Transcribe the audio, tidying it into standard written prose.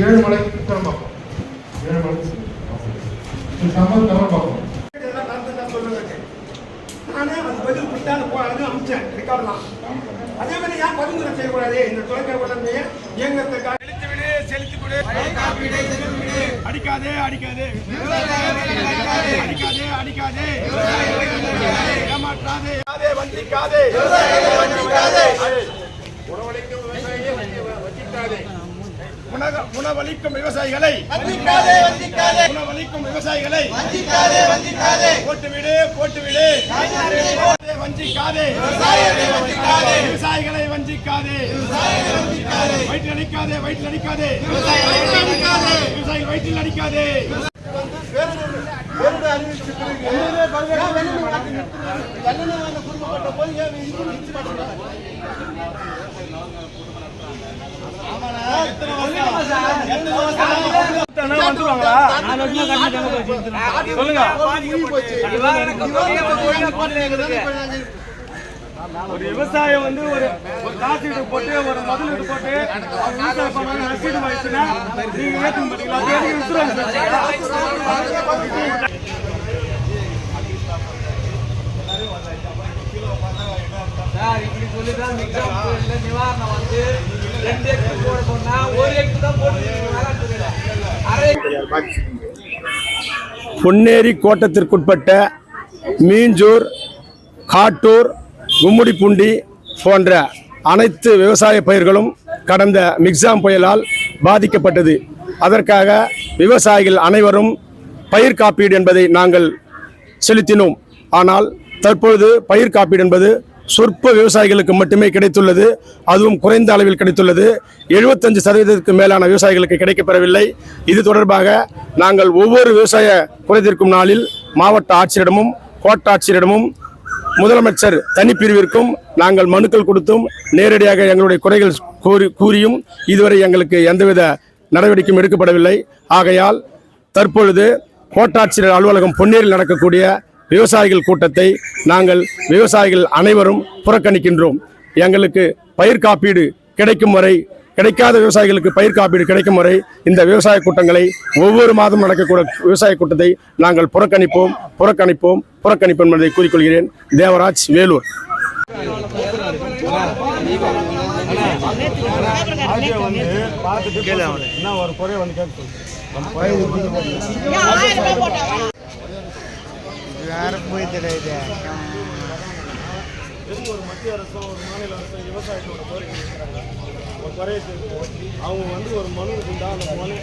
ஏழுமலை திறம்பாக்கம் ஏழுமலை சம்பவம் திறம்பாக்கம் நானே அது பதில் கொடுத்தாலும் போனது அமிச்சேன் ரெக்கார்டெல்லாம். அதே மாதிரி ஏன் பரிந்துரை செய்யக்கூடாது? இந்த தொலைக்காட்சி உடனே இயங்கத்துக்காக செலுத்தி கொடு, அடிக்காதே அடிக்காதே அடிக்காதே அடிக்காதே ஏமாற்றாதே வஞ்சிக்காதே உணவளிக்கும் விவசாயிகளை உணவளிக்கும் விவசாயிகளை போட்டுவிடு போட்டுவிடு வஞ்சிக்காதே விவசாயிகளை வஞ்சிக்காதே வயிற்றில் அடிக்காதே வயிற்றில் அடிக்காதே விவசாயிகள் வயிற்றில் அடிக்காதே. ஒரு விவசாயம் வந்து ஒரு காசீடு போட்டு ஒரு முதலீடு போட்டு விவசாயம் பண்ணாங்க ரசீது ஆயிடுச்சுன்னா நீங்க ஏற்க மாட்டீங்களா? இப்படி சொல்லிதான் நிவாரணம் வந்து 2 ஏக்கர் போட சொன்னா 1 ஏக்கர் தான் போட்டு. பொன்னேரி கோட்டத்திற்குட்பட்ட மீஞ்சூர், காட்டூர், கும்முடிப்பூண்டி போன்ற அனைத்து விவசாய பயிர்களும் கடந்த மிக்ஸாம் புயலால் பாதிக்கப்பட்டது. அதற்காக விவசாயிகள் அனைவரும் பயிர் காப்பீடு என்பதை நாங்கள் செலுத்தினோம். ஆனால் தற்பொழுது பயிர் காப்பீடு என்பது சொற்ப விவசாயிகளுக்கு மட்டுமே கிடைத்துள்ளது. அதுவும் குறைந்த அளவில் கிடைத்துள்ளது. 75% மேலான விவசாயிகளுக்கு கிடைக்கப்பெறவில்லை. இது தொடர்பாக நாங்கள் ஒவ்வொரு விவசாய குறைதீர்க்கும் நாளில் மாவட்ட ஆட்சியரிடமும் கோட்டாட்சியரிடமும் முதலமைச்சர் தனிப்பிரிவிற்கும் நாங்கள் மனுக்கள் கொடுத்தும் நேரடியாக எங்களுடைய குறைகள் கூறியும் இதுவரை எங்களுக்கு எந்தவித நடவடிக்கையும் எடுக்கப்படவில்லை. ஆகையால் தற்பொழுது கோட்டாட்சியர் அலுவலகம் பொன்னேரில் நடக்கக்கூடிய விவசாயிகள் கூட்டத்தை நாங்கள் விவசாயிகள் அனைவரும் புறக்கணிக்கின்றோம். எங்களுக்கு பயிர் காப்பீடு கிடைக்கும் வரை, கிடைக்காத விவசாயிகளுக்கு பயிர் காப்பீடு கிடைக்கும் வரை இந்த விவசாய கூட்டங்களை ஒவ்வொரு மாதம் நடக்கக்கூடிய விவசாய கூட்டத்தை நாங்கள் புறக்கணிப்போம் என்பதை கூறிக்கொள்கிறேன். தேவராஜ், வேலூர். ஒரு மத்திய அரசும் ஒரு மாநில அரசும் விவசாயத்தோட கோரிக்கை ஒரு குறைய அவங்க வந்து ஒரு மனு இருந்தா அந்த மனு